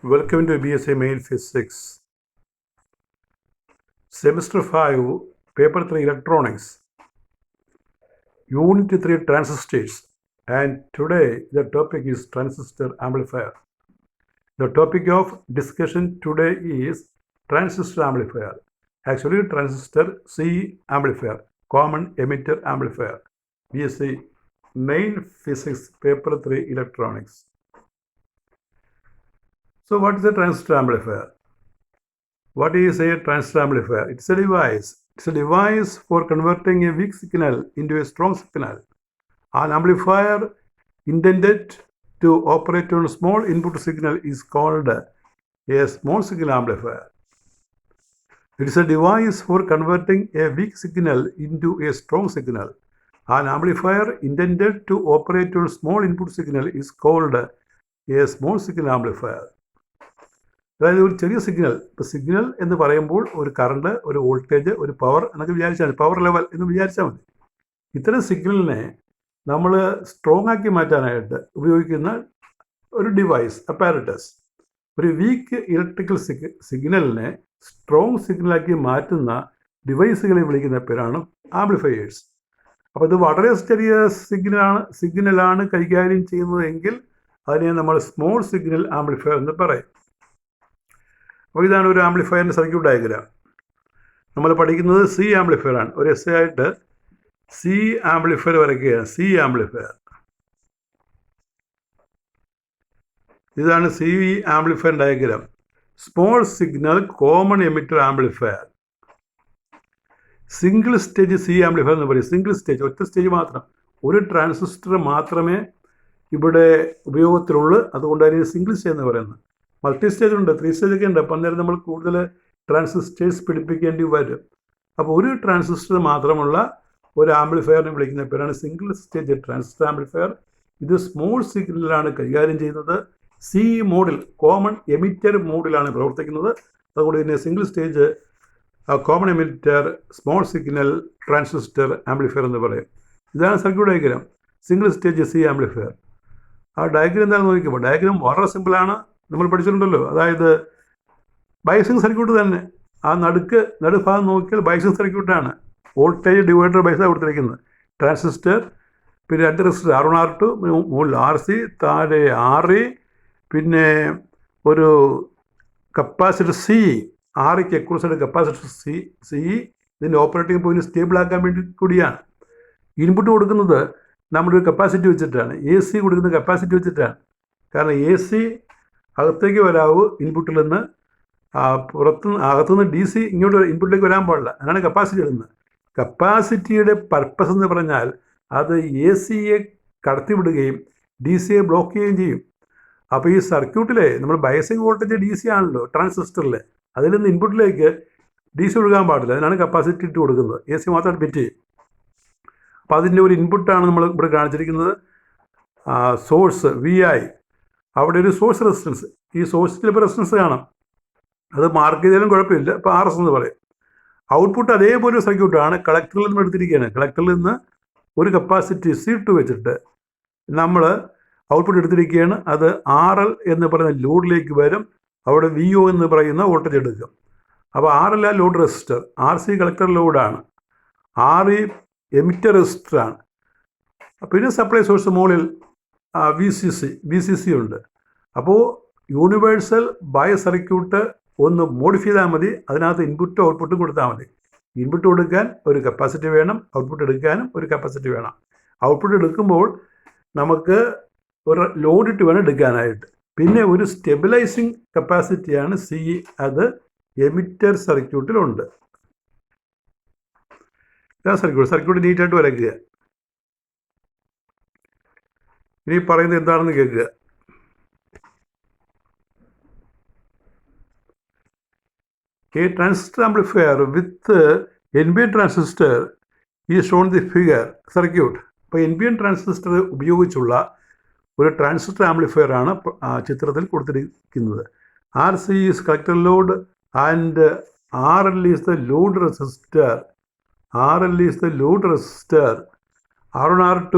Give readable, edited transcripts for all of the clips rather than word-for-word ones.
Welcome to BSc Main Physics, Semester 5, Paper 3 Electronics, Unit 3 Transistors, and today the topic is transistor amplifier. The topic of discussion today is transistor amplifier. Actually, transistor C amplifier, common emitter amplifier, BSc Main Physics, Paper 3 Electronics. So, what is a transistor amplifier? What is a transistor amplifier? It's a device for converting a weak signal into a strong signal. An amplifier intended to operate on a small input signal is called a small signal amplifier. It is a device for converting a weak signal into a strong signal. An amplifier intended to operate on a small input signal is called a small signal amplifier. അതായത് ഒരു ചെറിയ signal, ഇപ്പോൾ signal എന്ന് പറയുമ്പോൾ ഒരു current, ഒരു voltage, ഒരു power എന്നൊക്കെ വിചാരിച്ചാൽ മതി, പവർ ലെവൽ എന്ന് വിചാരിച്ചാൽ മതി. ഇത്തരം സിഗ്നലിനെ നമ്മൾ സ്ട്രോങ് ആക്കി മാറ്റാനായിട്ട് ഉപയോഗിക്കുന്ന ഒരു ഡിവൈസ്, അപ്പാരറ്റസ്. ഒരു വീക്ക് ഇലക്ട്രിക്കൽ സിഗ്നലിനെ സ്ട്രോങ് സിഗ്നലാക്കി മാറ്റുന്ന ഡിവൈസുകളെ വിളിക്കുന്ന പേരാണ് ആംപ്ലിഫയേഴ്സ്. അപ്പോൾ ഇത് വളരെ ചെറിയ സിഗ്നലാണ് കൈകാര്യം ചെയ്യുന്നതെങ്കിൽ അതിനെ നമ്മൾ സ്മോൾ സിഗ്നൽ ആംപ്ലിഫയർ എന്ന് പറയും. അപ്പോൾ ഇതാണ് ഒരു ആംപ്ലിഫയറിൻ്റെ സർക്യൂട്ട് ഡയഗ്രാം. നമ്മൾ പഠിക്കുന്നത് സി ആംപ്ലിഫയർ ആണ്. ഒരു എസ് ആയിട്ട് സി ആംപ്ലിഫയർ വരയ്ക്കുകയാണ്. സി ആംപ്ലിഫയർ, ഇതാണ് C amplifier diagram. Small signal common emitter amplifier. Single stage C amplifier എന്ന് പറയും. സിംഗിൾ സ്റ്റേജ്, ഒറ്റ സ്റ്റേജ് മാത്രം, ഒരു ട്രാൻസിസ്റ്റർ മാത്രമേ ഇവിടെ ഉപയോഗത്തിലുള്ളൂ. അതുകൊണ്ട് അതിന് സിംഗിൾ സ്റ്റേജ് എന്ന് പറയുന്നത്. മൾട്ടി സ്റ്റേജ് ഉണ്ട്, 3 സ്റ്റേജ് ഒക്കെ ഉണ്ട്. അപ്പം അന്നേരം നമ്മൾ കൂടുതൽ ട്രാൻസിസ്റ്റേഴ്സ് പിടിപ്പിക്കേണ്ടി വരും. അപ്പോൾ ഒരു ട്രാൻസിസ്റ്റർ മാത്രമുള്ള ഒരു ആംപ്ലിഫയറിനെ വിളിക്കുന്ന പേരാണ് സിംഗിൾ സ്റ്റേജ് ട്രാൻസിസ്റ്റർ ആംപ്ലിഫയർ. ഇത് സ്മോൾ സിഗ്നലാണ് കൈകാര്യം ചെയ്യുന്നത്. സി മോഡിൽ, കോമൺ എമിറ്റർ മോഡിലാണ് പ്രവർത്തിക്കുന്നത്. അതുകൊണ്ട് ഇതിനെ single stage common emitter small signal transistor amplifier എന്ന് പറയും. ഇതാണ് circuit diagram, single stage C amplifier. ആ ഡയഗ്രാം എന്താണെന്ന് നോക്കിക്കുമ്പോൾ ഡയഗ്രാം വളരെ സിമ്പിളാണ്, നമ്മൾ പഠിച്ചിട്ടുണ്ടല്ലോ. അതായത് ബയസിങ് സർക്യൂട്ട് തന്നെ. ആ നടുഭാഗം നോക്കിയാൽ ബയസിങ് സർക്യൂട്ടാണ്. വോൾട്ടേജ് ഡിവൈഡർ ബയസാണ് കൊടുത്തിരിക്കുന്നത്. ട്രാൻസിസ്റ്റർ, പിന്നെ 2 റെസിസ്റ്റർ R1 R2, മുകളിൽ RC, താഴെ RE, പിന്നെ ഒരു കപ്പാസിറ്റർ CE. REക്ക് എക്രോസായിട്ട് കപ്പാസിറ്റർ CE. ഇതിൻ്റെ ഓപ്പറേറ്റിംഗ് പോയിന്റ് സ്റ്റേബിൾ ആക്കാൻ വേണ്ടി കൂടിയാണ്. ഇൻപുട്ട് കൊടുക്കുന്നത് നമ്മളൊരു കപ്പാസിറ്റി വെച്ചിട്ടാണ്. AC കൊടുക്കുന്നത് കപ്പാസിറ്റി വെച്ചിട്ടാണ്. കാരണം AC അകത്തേക്ക് വരാവൂ ഇൻപുട്ടിൽ നിന്ന്, അകത്തുനിന്ന് DC ഇങ്ങോട്ട് ഇൻപുട്ടിലേക്ക് വരാൻ പാടില്ല. അങ്ങനെയാണ് കപ്പാസിറ്റി ഇടുന്നത്. കപ്പാസിറ്റിയുടെ പർപ്പസ് എന്ന് പറഞ്ഞാൽ അത് AC-യെ കടത്തിവിടുകയും DC-യെ ബ്ലോക്ക് ചെയ്യുകയും ചെയ്യും. അപ്പോൾ ഈ സർക്യൂട്ടിലെ നമ്മൾ ബയസിങ് വോൾട്ടേജ് DC ആണല്ലോ ട്രാൻസിസ്റ്ററിൽ, അതിൽ നിന്ന് ഇൻപുട്ടിലേക്ക് DC കൊടുക്കാൻ പാടില്ല. അതിനാണ് കപ്പാസിറ്റി ഇട്ട് കൊടുക്കുന്നത്. AC മാത്രം ബിറ്റ് ചെയ്യും. അപ്പോൾ അതിൻ്റെ ഒരു ഇൻപുട്ടാണ് നമ്മൾ ഇവിടെ കാണിച്ചിരിക്കുന്നത്. സോഴ്സ് VI, അവിടെ ഒരു സോഴ്സ് റെസിസ്റ്റൻസ്, ഈ സോഴ്സിൽ ഇപ്പോൾ റെസിസ്റ്റൻസ് കാണാം, അത് മാർക്ക് ചെയ്താലും കുഴപ്പമില്ല. ഇപ്പോൾ RS എന്ന് പറയും. ഔട്ട്പുട്ട് അതേപോലെ ഒരു സർക്യൂട്ടാണ് കളക്ടറിൽ നിന്ന് എടുത്തിരിക്കുകയാണ്. കളക്ടറിൽ നിന്ന് ഒരു കപ്പാസിറ്റി C2 വെച്ചിട്ട് നമ്മൾ ഔട്ട്പുട്ട് എടുത്തിരിക്കുകയാണ്. അത് RL എന്ന് പറയുന്ന ലോഡിലേക്ക് വരും. അവിടെ VO എന്ന് പറയുന്ന വോൾട്ടേജ് എടുക്കും. അപ്പോൾ RL ആ ലോഡ് റെസിസ്റ്റർ, RC കളക്ടർ ലോഡാണ്, RE എമിറ്റർ റെസിസ്റ്ററാണ്. പിന്നെ സപ്ലൈ സോഴ്സ് മുകളിൽ VCC ഉണ്ട്. അപ്പോൾ യൂണിവേഴ്സൽ ബയസ് സർക്യൂട്ട് ഒന്ന് മോഡിഫൈ ചെയ്താൽ മതി. അതിനകത്ത് ഇൻപുട്ടും ഔട്ട്പുട്ടും കൊടുത്താൽ മതി. ഇൻപുട്ട് കൊടുക്കാൻ ഒരു കപ്പാസിറ്റി വേണം, ഔട്ട്പുട്ട് എടുക്കാനും ഒരു കപ്പാസിറ്റി വേണം. ഔട്ട്പുട്ട് എടുക്കുമ്പോൾ നമുക്ക് ഒരു ലോഡിട്ട് വേണം എടുക്കാനായിട്ട്. പിന്നെ ഒരു സ്റ്റെബിലൈസിങ് കപ്പാസിറ്റിയാണ് CE, അത് എമിറ്റർ സർക്യൂട്ടിലുണ്ട്. ഇതാ സർക്യൂട്ട് നീറ്റായിട്ട് വരയ്ക്കുക. ഇനി പറയുന്നത് എന്താണെന്ന് കേൾക്കുക. A transistor amplifier with NPN transistor is shown the figure circuit. ഇപ്പോൾ NPN ട്രാൻസിസ്റ്റർ ഉപയോഗിച്ചുള്ള ഒരു ട്രാൻസിസ്റ്റർ ആംപ്ലിഫയർ ആണ് ചിത്രത്തിൽ കൊടുത്തിരിക്കുന്നത്. RC is collector load and RL is the load resistor. R1 R2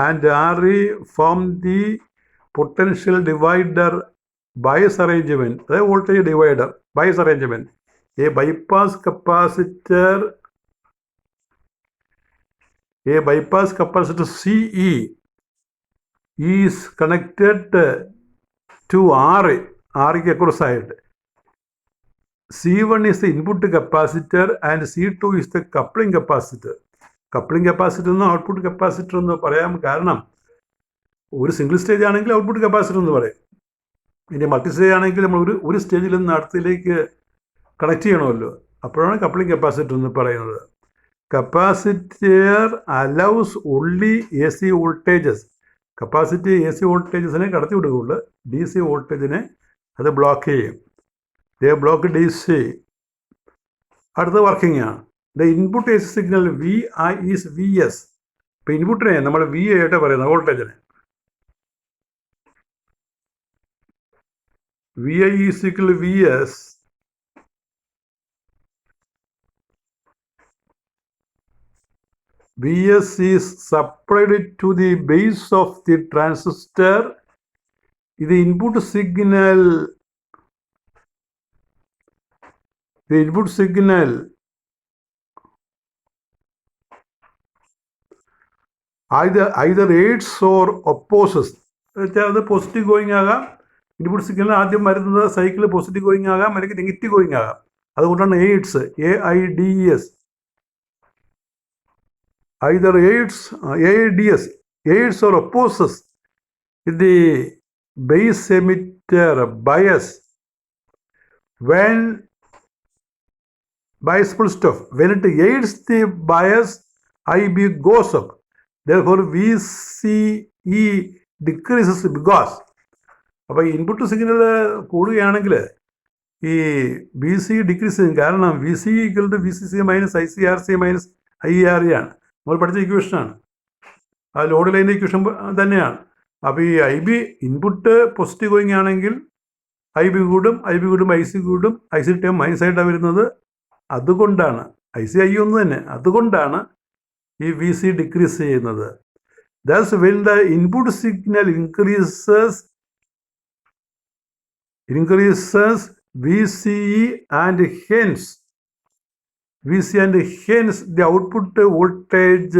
and RE form the potential divider bias arrangement, the voltage divider, bias arrangement. A bypass capacitor CE is connected to R across side. C1 is the input capacitor and C2 is the coupling capacitor. Coupling capacitor എന്നോ output capacitor എന്നോ പറയാൻ കാരണം ഒരു single stage ആണെങ്കിൽ output capacitor എന്ന് പറയും. ഇനി multi stage ആണെങ്കിൽ നമ്മൾ ഒരു സ്റ്റേജിൽ നിന്ന് അടുത്തതിലേക്ക് കണക്ട് ചെയ്യണമല്ലോ, അപ്പോഴാണ് കപ്ലിംഗ് കപ്പാസിറ്റർ എന്ന് പറയുന്നത്. Capacitor allows only AC voltages. Capacity AC വോൾട്ടേജസിനെ കടത്തി വിടുകയുള്ളൂ, DC വോൾട്ടേജിനെ അത് ബ്ലോക്ക് ചെയ്യും. Block DC. അടുത്ത വർക്കിംഗ് ആണ്. The input AC signal VI is VS. ഇപ്പം ഇൻപുട്ടിനെ നമ്മൾ VI ആയിട്ട് പറയുന്നത് വോൾട്ടേജിനെ. VI is equal VS. VS is supplied to the base of the transistor. The input signal either aids or opposes. അത് positive going ആകാം. Input signal ആദ്യം വരുന്നത് സൈക്കിൾ പോസിറ്റീവ് ഗോയിങ് ആകാം, അല്ലെങ്കിൽ നെഗറ്റീവ് ഗോയിങ് ആകാം. അതുകൊണ്ടാണ് AIDS, AIDS. Either aids or opposes the base emitter bias. When bias full stop, when it aids the bias, IB goes up. Therefore VCE decreases because. അപ്പോൾ input signal കൂടുകയാണെങ്കിൽ ഈ BC decrease ചെയ്യും. കാരണം VC equal to VCC minus ICRC minus IRE ആണ്. നമ്മൾ പഠിച്ച ഇക്വേഷനാണ്, ആ load ലൈൻ്റെ equation തന്നെയാണ്. അപ്പോൾ ഈ IB ഇൻപുട്ട് പോസിറ്റീവ് ഗോയിങ് ആണെങ്കിൽ IB കൂടും, IC കൂടും. IC ടേം മൈനസ് ആയിട്ടാണ് വരുന്നത്. അതുകൊണ്ടാണ് IC I ഒന്ന് തന്നെ. അതുകൊണ്ടാണ് ഈ VC ഡിക്രീസ് ചെയ്യുന്നത്. Thus when the input signal increases VCE and hence the output voltage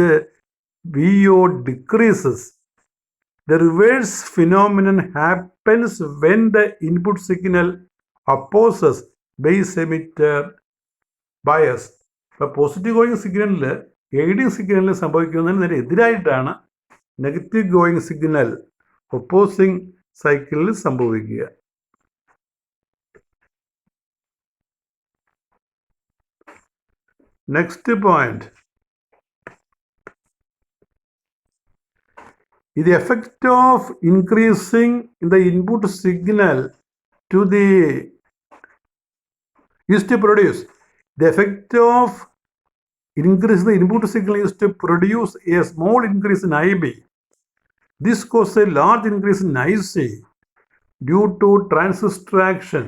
VO decreases. The reverse phenomenon happens when the input signal opposes base emitter bias. ഇപ്പോൾ positive going സിഗ്നലിൽ aiding സിഗ്നലിൽ സംഭവിക്കുന്നതിന് നേരെ എതിരായിട്ടാണ് negative going signal opposing സൈക്കിളിൽ സംഭവിക്കുക. Next point is the effect of increasing the input signal to the is to produce. The effect of increasing the input signal is to produce a small increase in IB. This causes a large increase in IC due to transistor action.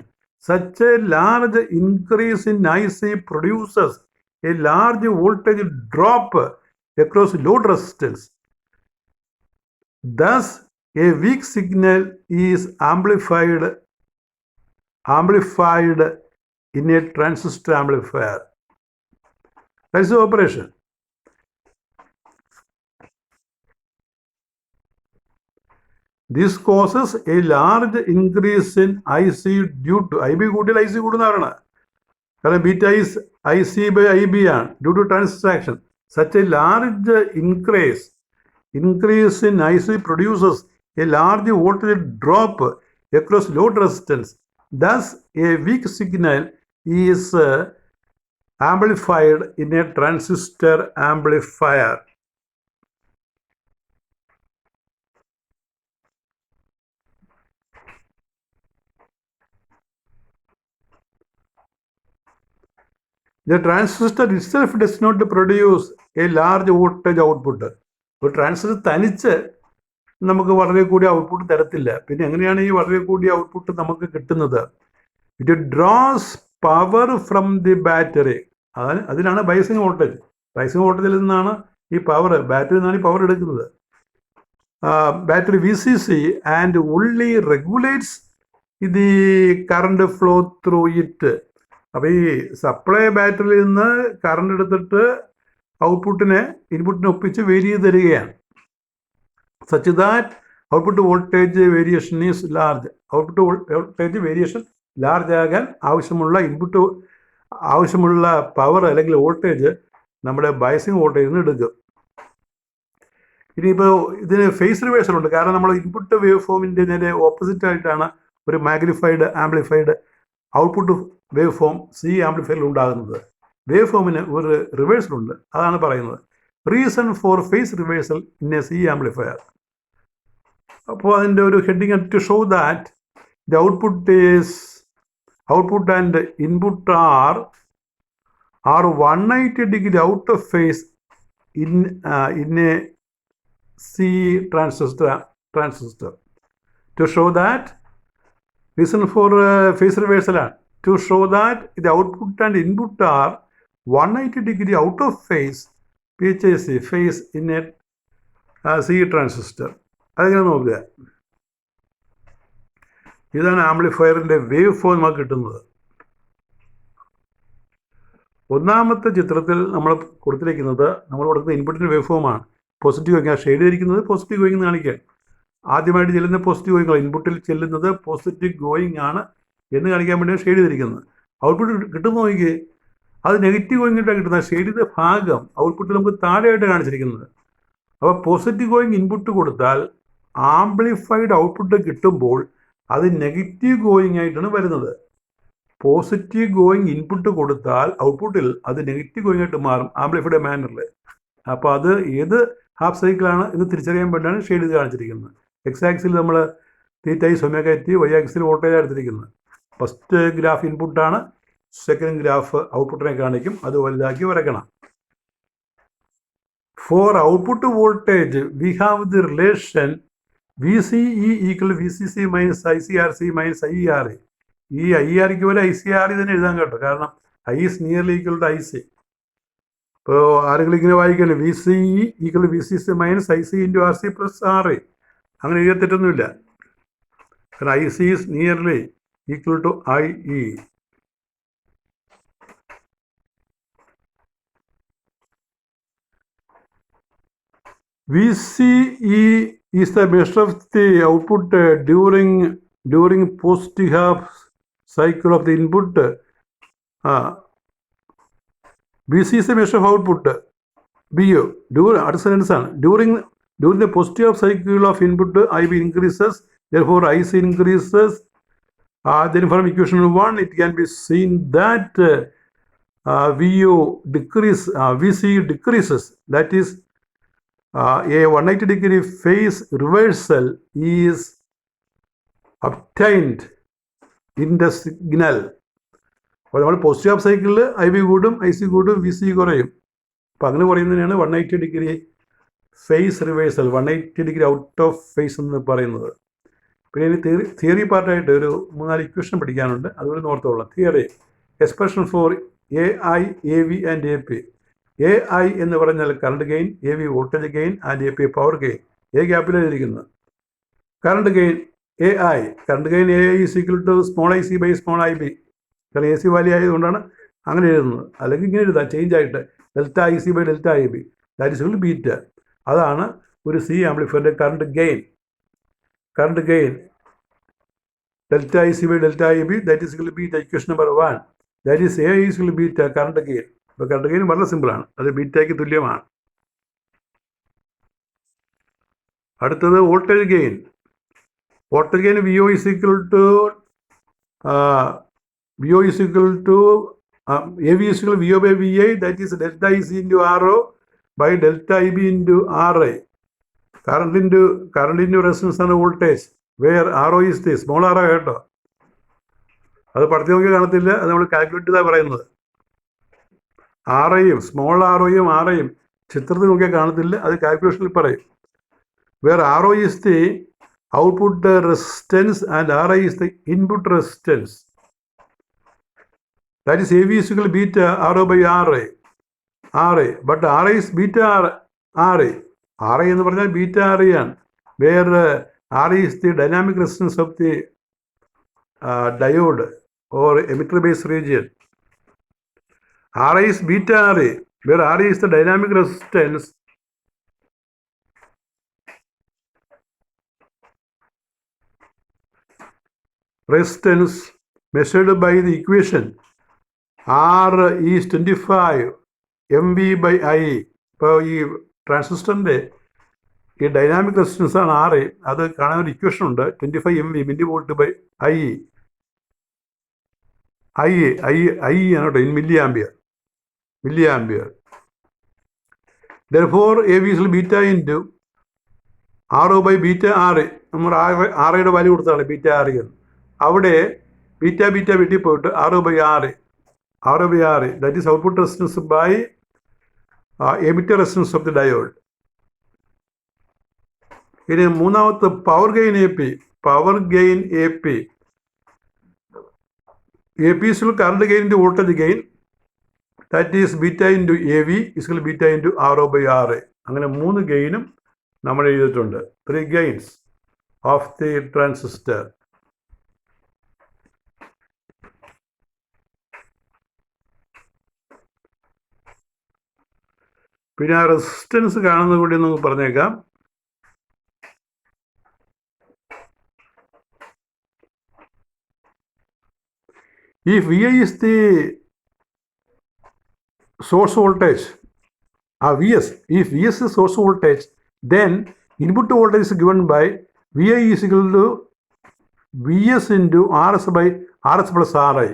Such a large increase in IC produces a large voltage drop across load resistance. Thus, a weak signal is amplified in a transistor amplifier. That is the operation. This causes a large increase in IC due to IB കൂട്ടിയാൽ IC കൂടുന്നതാണ്. കാരണം beta is IC by IB ആണ് due to transistor action. Such a large increase in IC produces a large voltage drop across load resistance. Thus, a weak signal is amplified in a transistor amplifier. The transistor itself does not produce a large voltage output. ഒരു transistor തനിച്ച് നമുക്ക് വളരെ കൂടിയ output തരത്തില്ല. പിന്നെ എങ്ങനെയാണ് ഈ വളരെ കൂടിയ ഔട്ട്പുട്ട് നമുക്ക് കിട്ടുന്നത്? It draws power from the battery. അതിനാണ് ബൈസിങ് വോൾട്ടേജ്. ബൈസിങ് വോൾട്ടേജിൽ നിന്നാണ് ഈ പവർ, ബാറ്ററിയിൽ നിന്നാണ് ഈ പവർ എടുക്കുന്നത്. Battery VCC and only regulates the current flow through it. അപ്പോൾ ഈ സപ്ലൈ ബാറ്ററിയിൽ നിന്ന് കറണ്ട് എടുത്തിട്ട് ഔട്ട്പുട്ടിനെ ഇൻപുട്ടിനെ ഒപ്പിച്ച് വേരി ചെയ്ത് തരികയാണ്. Such that output voltage variation is large. Output voltage variation large ആകാൻ ആവശ്യമുള്ള പവർ അല്ലെങ്കിൽ വോൾട്ടേജ് നമ്മുടെ ബയസിങ് വോൾട്ടേജിൽ നിന്ന് എടുക്കും. ഇനിയിപ്പോൾ ഇതിന് ഫേസ് റിവേഴ്സൽ ഉണ്ട്. കാരണം നമ്മൾ ഇൻപുട്ട് വേവ് ഫോമിൻ്റെ നേരെ ഓപ്പോസിറ്റ് ആയിട്ടാണ് ഒരു magnified amplified output wave form C ആംപ്ലിഫയറിൽ ഉണ്ടാകുന്നത്. വേവ് ഫോമിന് ഒരു റിവേഴ്സൽ ഉണ്ട്. അതാണ് പറയുന്നത് reason for phase reversal in a C amplifier. അപ്പോൾ അതിൻ്റെ ഒരു heading to show that the output and input are 180 degree out of phase in a C transistor. To show that, reason for phase reversal to show that the output and input are 180 degree out of phase, phase in a C transistor. അതെങ്ങനെ നോക്കുക. ഇതാണ് ആംപ്ലിഫയറിൻ്റെ wave form നമുക്ക് കിട്ടുന്നത്. ഒന്നാമത്തെ ചിത്രത്തിൽ നമ്മൾ കൊടുത്തിരിക്കുന്നത് നമ്മൾ കൊടുക്കുന്ന ഇൻപുട്ടിൻ്റെ വേവ് ഫോമാണ്. പോസിറ്റീവ് ഗോയിങ്, ആ ഷെയ്ഡ് ഇരിക്കുന്നത് പോസിറ്റീവ് ഗോയിങ് എന്ന് കാണിക്കാൻ. ആദ്യമായിട്ട് ചെല്ലുന്ന പോസിറ്റീവ് ഗോയിങ്, ഇൻപുട്ടിൽ ചെല്ലുന്നത് പോസിറ്റീവ് ഗോയിങ് ആണ് എന്ന് കാണിക്കാൻ വേണ്ടിയാണ് ഷെയ്ഡ് ചെയ്തിരിക്കുന്നത്. ഔട്ട്പുട്ട് കിട്ടുന്ന നോക്കി അത് നെഗറ്റീവ് ഗോയിങ് ആയിട്ടാണ് കിട്ടുന്നത്. ഷെയ്ഡ് ചെയ്ത ഭാഗം ഔട്ട്പുട്ടിൽ നമുക്ക് താഴെയായിട്ട് കാണിച്ചിരിക്കുന്നത്. അപ്പോൾ പോസിറ്റീവ് ഗോയിങ് ഇൻപുട്ട് കൊടുത്താൽ ആംപ്ലിഫൈഡ് ഔട്ട്പുട്ട് കിട്ടുമ്പോൾ അത് നെഗറ്റീവ് ഗോയിങ് ആയിട്ടാണ് വരുന്നത്. പോസിറ്റീവ് ഗോയിങ് ഇൻപുട്ട് കൊടുത്താൽ ഔട്ട്പുട്ടിൽ അത് നെഗറ്റീവ് ഗോയിങ് ആയിട്ട് മാറും ആംപ്ലിഫൈഡ് മാനറിൽ. അപ്പോൾ അത് ഏത് ഹാഫ് സൈക്കിളാണ് എന്ന് തിരിച്ചറിയാൻ വേണ്ടിയാണ് ഷെയ്ഡ് ചെയ്ത് കാണിച്ചിരിക്കുന്നത്. എക്സ് ആക്സിൽ നമ്മൾ തീറ്റൈസ് ഒമേഗ ടി, വൈ ആക്സിൽ വോൾട്ടേജ് എടുത്തിരിക്കുന്നത്. ഫസ്റ്റ് ഗ്രാഫ് ഇൻപുട്ടാണ്, സെക്കൻഡ് ഗ്രാഫ് ഔട്ട്പുട്ടിനെ കാണിക്കും. അത് വലുതാക്കി വരയ്ക്കണം. For output voltage we have the relation VCE equal VCC minus ICRC minus IERA. ഈ IERക്ക് പോലെ ICRE തന്നെ എഴുതാൻ കേട്ടോ. കാരണം I is nearly equal to IC. ഇപ്പോൾ ആരെങ്കിലും ഇങ്ങനെ വായിക്കല്ലേ VCE equal VCC minus IC into RC plus RA. അങ്ങനെ എഴുതിയ തെറ്റൊന്നുമില്ല. കാരണം IC is nearly equal to IE. VCE is the measure of the output during positive half cycle of the input. VC is the measure of output. BO അടുത്ത sentence ആണ്. during the positive half cycle of input IB increases, therefore IC increases. Then from equation 1 it can be seen that VO VC decreases. That is a 180 degree phase reversal is obtained in the signal. അപ്പോൾ നമ്മൾ positive half സൈക്കിളിൽ IB കൂടും, IC കൂടും, VC കുറയും. അപ്പോൾ അങ്ങനെ പറയുന്നതിനാണ് 180 degree phase reversal, 180 degree out of phase എന്ന് പറയുന്നത്. പിന്നെ ഇനി തിയറി പാർട്ടായിട്ട് ഒരു 3-4 ഇക്വേഷൻ പഠിക്കാനുണ്ട്. അതുപോലെ ഓർത്തോളാം. Theory expression for AI, AV and AP. AI എന്ന് പറഞ്ഞാൽ current gain, AV voltage gain and AP power gain. ഗ്യാപ്പിലാണ് ഇരിക്കുന്നത്. Current gain AI is equal to small IC by small IB. കാരണം AC വാല്യൂ ആയതുകൊണ്ടാണ് അങ്ങനെ എഴുതുന്നത്. അല്ലെങ്കിൽ ഇങ്ങനെ എഴുതാം ചേഞ്ച് ആയിട്ട് delta IC by delta IB, that is equal to beta. അതാണ് ഒരു C ആംപ്ലിഫയറിൻ്റെ current gain. Delta IC by delta IB, that is equal to beta. Equation number 1, that is AI is equal to beta current gain. അപ്പോൾ കറണ്ട് ഗെയിൻ വളരെ സിമ്പിളാണ്, അത് ബീറ്റയ്ക്ക് തുല്യമാണ്. അടുത്തത് voltage gain. VO is equal to AV is equal to VO by VI, that is delta IC into RO by delta IB into RI. Current into resistance ആണ് voltage. Where RO is the small RO കേട്ടോ. അത് പഠിച്ചു നോക്കി കാണത്തില്ല, അത് നമ്മൾ calculate ചെയ്താൽ പറയുന്നത്. RIയും സ്മോൾ ROയും RIയും ചിത്രത്തിൽ നോക്കിയാൽ കാണത്തില്ല, അത് കാൽക്കുലേഷനിൽ പറയും. Where RO is the output resistance and RI is the input resistance. That is AV is equal to beta RO by RI. But RI is beta RI. RI എന്ന് പറഞ്ഞാൽ ബീറ്റ RI ആണ്. Where RI is the dynamic resistance of the diode or emitter base region. Ra is beta Ra, where Ra is the dynamic resistance measured by the equation R is 25 MV by I. ഇപ്പോൾ ഈ ട്രാൻസിസ്റ്ററിൻ്റെ ഈ dynamic resistance ആണ് R. അത് കാണാൻ ഒരു equation ഉണ്ട്, 25 MV milli volt by I. I ആണ് കേട്ടോ, in milli ampere. Therefore A V is beta into R O by beta R. നമ്മൾ ആറയുടെ വാല്യൂ കൊടുത്താണ് ബീറ്റ ആർ എന്ന്. അവിടെ ബീറ്റ വെട്ടി പോയിട്ട് R O by R, that is output resistance by emitter resistance of the diode. ഇനി മൂന്നാമത്തെ power gain A P. A P is current gain into voltage gain, that is beta into A V is beta into R O by R. അങ്ങനെ 3 ഗെയിനും നമ്മൾ എഴുതിയിട്ടുണ്ട്. 3 gains of the transistor. പിന്നെ ആ resistance കാണുന്നത് കൂടി നമുക്ക് പറഞ്ഞേക്കാം. If Vi is the source voltage, Vs, if Vs is source voltage, then input voltage is given by Vi is equal to Vs into Rs by Rs plus Ri.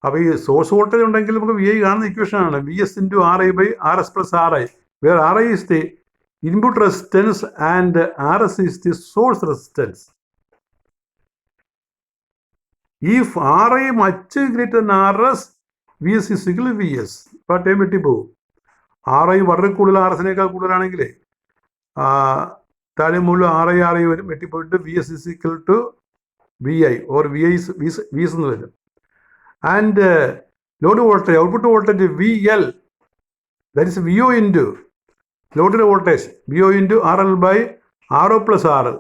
അപ്പോൾ ഈ source voltage ഉണ്ടെങ്കിൽ നമുക്ക് V I കാണുന്ന ഇക്വേഷനാണ് Vs into Ri by Rs plus Ri, where Ri is the input resistance and Rs is the source resistance. If Ri much greater than Rs, Vs is equal to Vs. ഇപ്പോൾ time വെട്ടിപ്പോകും. Ri വളരെ കൂടുതൽ Rsനേക്കാൾ കൂടുതലാണെങ്കിൽ താഴെ മുകളിൽ Ri വരും, വെട്ടിപ്പോയിട്ട് Vs is equal to Vi or Vs എന്ന് വരും. And load voltage, output voltage VL, that is VO into loaded voltage, VO into RL by RO plus RL,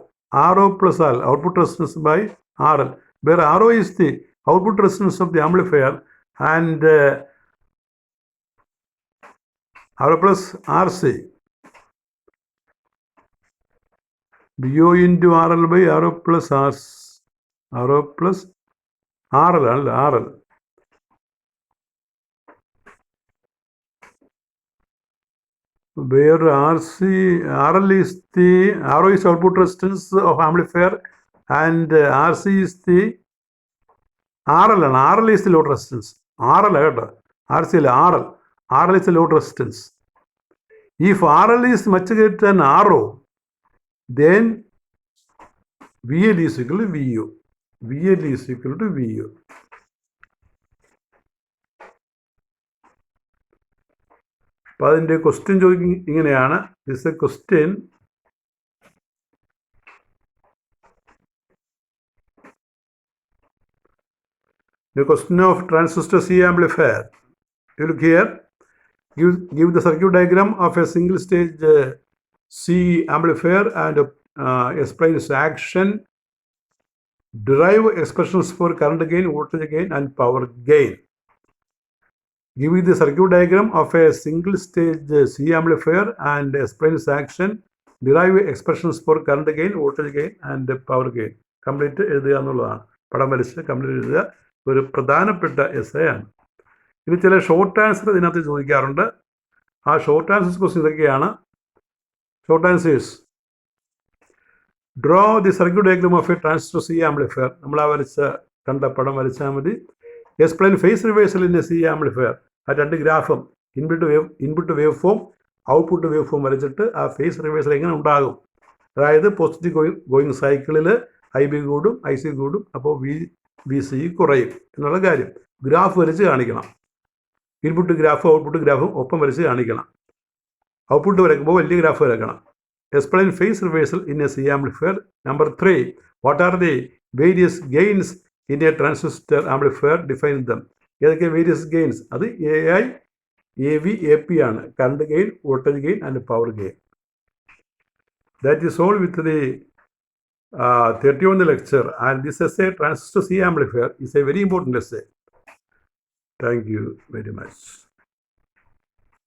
output resistance by RL, where RO is the output resistance of the amplifier and RO plus RC, VO into RL by RO plus RL. Where RL is the RO is output resistance of amplifier and RC is the RL is the load resistance. RC is the load resistance. If RL is much greater than RO, then VL is equal to VU. അപ്പോൾ അതിൻ്റെ question ചോദിക്കും ഇങ്ങനെയാണ്. This A question. The question of transistor C amplifier. You look here. Give the circuit diagram of a single stage C amplifier and explain its action. Derive expressions for current gain, voltage gain, and power gain. Give the circuit diagram of a single stage C amplifier and explain its action. Derive expressions for current gain, voltage gain, and power gain. Complete എഴുതുക എന്നുള്ളതാണ്. പടം വരച്ച് complete എഴുതുക ഒരു പ്രധാനപ്പെട്ട essay ആണ്. ഇനി ചില ഷോർട്ട് ആൻസർ ഇതിനകത്ത് ചോദിക്കാറുണ്ട്. ആ ഷോർട്ട് ആൻസേഴ്സ് ക്വസ്റ്റ്യൻ ഇതൊക്കെയാണ്. Short answers: draw the circuit diagram of a transistor C amplifier. നമ്മൾ ആ കണ്ട പടം വരച്ചാൽ മതി. Explain phase reversal in a C amplifier. ആ 2 ഗ്രാഫും input wave form, output wave form വരച്ചിട്ട് ആ ഫേസ് റിവേഴ്സൽ എങ്ങനെ ഉണ്ടാകും. അതായത് പോസിറ്റീവ് ഗോയിങ് സൈക്കിളിൽ IB കൂടും, IC കൂടും, അപ്പോൾ VC കുറയും എന്നുള്ള കാര്യം ഗ്രാഫ് വരച്ച് കാണിക്കണം. ഇൻപുട്ട് ഗ്രാഫും ഔട്ട്പുട്ട് ഗ്രാഫും ഒപ്പം വരച്ച് കാണിക്കണം. ഔട്ട്പുട്ട് വരയ്ക്കുമ്പോൾ വലിയ ഗ്രാഫ് വരക്കണം. Explain phase reversal in a C amplifier. Number 3, what are the various gains in a transistor amplifier, define them. ഏതൊക്കെ വേരിയസ് ഗെയിൻസ്? അത് AI, AV, AP ആണ്. Current gain, voltage gain and power gain. That is all with the 31th lecture, and this essay, transistor C amplifier, is a very important essay. Thank you very much.